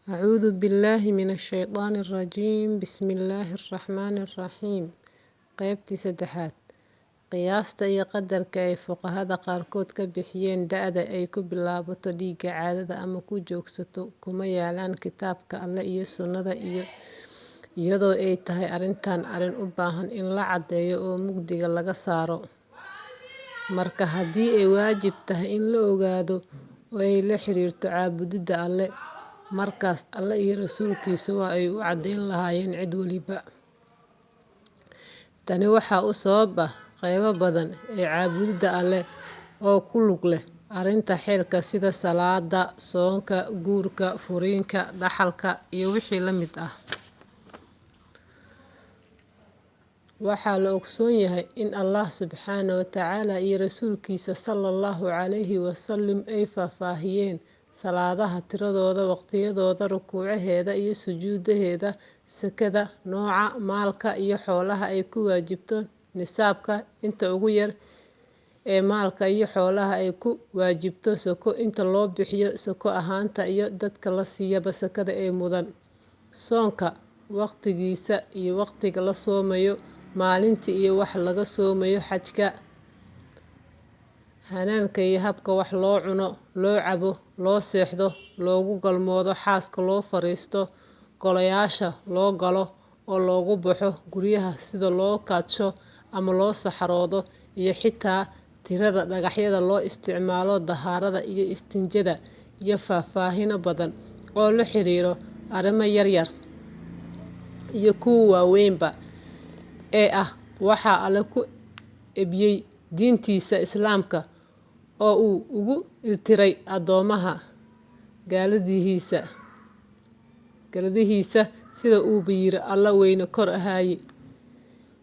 أعوذ بالله من الشيطان الرجيم بسم الله الرحمن الرحيم qaybtii saddexaad qiyaasta iyo qadarka ay fuqahada qaarkood ka bixiyeen da'da ay ku bilaabato dhiigga caadada ama ku joogsato kuma yaalaan kitaabka Alle iyo sunnada iyadoo ay tahay arrintan arrin u baahan in la caddeeyo oo mugdiga laga saaro. Marka haddii ay waajib tahay in la ogaado oo ay la xiriirto caabudidda Alle, markaas Alle iyo rasuulkiisa waa ay u caddayn lahaayeen cid waliba. Tani waxaa u sabab ah qaybo badan ee caabudidda Alle oo ku lug leh arrinta xeelka sida salaada, soonka, guurka, furiinka, dhaxalka iyo wixii la mid ah. Waxaa la ogsoon yahay in Allah subxaanahu wa tacaala iyo rasuulkiisa sallallahu calayhi wasallam ay faahfaahiyeen salaadaha tiradooda, waqtiyadooda, rukuucaheeda iyo sujuudaheeda, sakada, nooca maalka iyo xoolaha ay ku waajibto nisaabka, inta ugu yar ee maalka iyo xoolaha ay ku waajibto sako, inta loo bixiyo sako ahaanta iyo dadka la siiyaba sakada ee mudan. Soonka, waqtigiisa iyo waqtiga la soomayo, maalintii iyo wax laga soomayo, xajka, hanaanka iyo habka wax loo cuno, loo cabo, loo seexdo, loogu galmoodo, xaaska loo fariisto, golayaasha loo galo oo loogu baxo guryaha sida loo kaadsho ama loo saxaroodo, iyo xitaa tirada dhagaxyada loo isticmaalo dahaarada iyo istinjada, iyo faahfaahin badan oo la xiriira arrimo yaryar iyo kuwa waaweynba ee ah waxa Alle ku eedeeyay diintiisa Islaamka oo uu ugu iltiray addoomaha galladihiisa sida uu yiri Alle weyne kor ahaayey: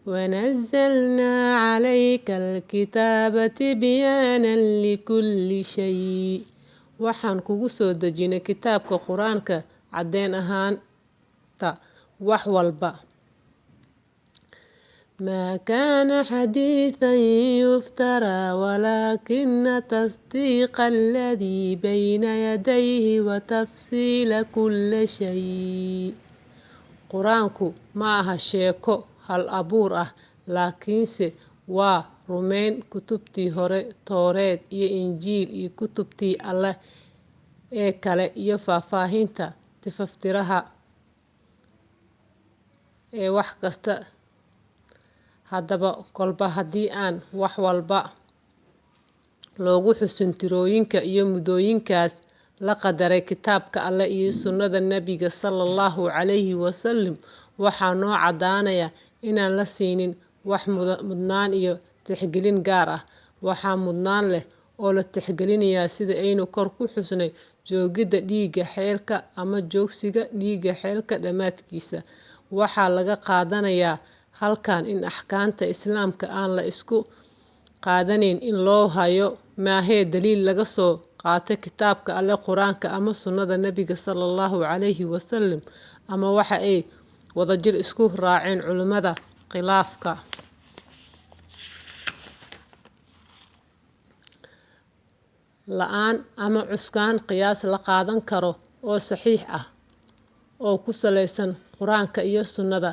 ونزلنا عليك الكتاب تبيانا لكل شيء. Waxaan kugu soo dejinay kitaabka Quraanka caddeyn ahaanta wax walba. ما كان حديثا يفترى ولكن تصديق الذي بين يديه وتفصيل كل شيء. Quraanku ma aha sheeko hal abuur ah, laakiinse waa rumayn kutubtii hore, Towreed iyo Injiil iyo kutubtii Alle ee kale iyo faahfaahinta tifaftiraha ee wax kasta. Haddaba, kolba haddii aan wax walba loogu xusin tirooyinka iyo muddooyinkaas la qadaray kitaabka Alle iyo sunnada Nabiga sallallahu calayhi wasallam, waxaa noo caddaanaya inaan la siinin wax mudnaan iyo tixgelin gaar ah. Waxaa mudnaan leh oo la tixgelinayaa sida aynu kor ku xusnay joogidda dhiigga xeelka ama joogsiga dhiigga xeelka dhammaadkiisa. Waxaa laga qaadanayaa halkan in axkaamta Islaamka aan la isku qaadaneyn in loo hayo maahee daliil laga soo qaatay kitaabka Alle, Quraanka ama sunnada Nabiga sallallahu calayhi wasallam, ama waxa ay wadajir isku raaceen culimada khilaafka la'aan ama cuskaan qiyaas la qaadan karo oo saxiix ah oo ku saleysan Quraanka iyo sunnada.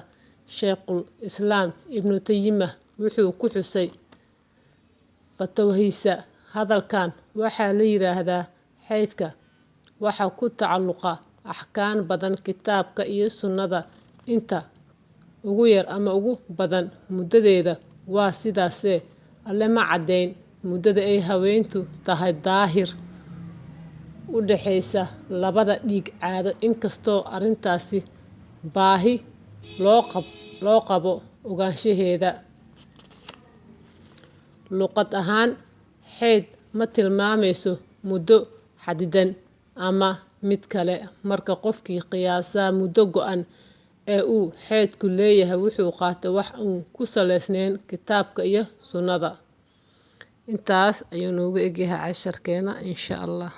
Sheikhul Islaam Ibnu Taymiyah wuxuu ku xusay fataawihiisa: hadalkan waxaa la yiraahdaa xeydka waxa ku tacalluqa axkaam badan kitaabka iyo sunnada, inta ugu yar ama ugu badan muddadeeda waa sidaasee Alle ma caddayn muddada ay haweentu tahay daahir u dhaxaysa labada dhiig caado, inkastoo arrintaasi baahi loo qabo ogaanshaheeda. Luqad ahaan, xeyd ma tilmaamayso muddo xadidan ama mid kale. Marka qofkii qiyaasa muddo go'an ee uu xeydku leeyahay, wuxuu qaatay wax aan ku saleysnayn kitaabka iyo sunnada. Intaas ayuu noogu egyahay casharkeena insha Allah.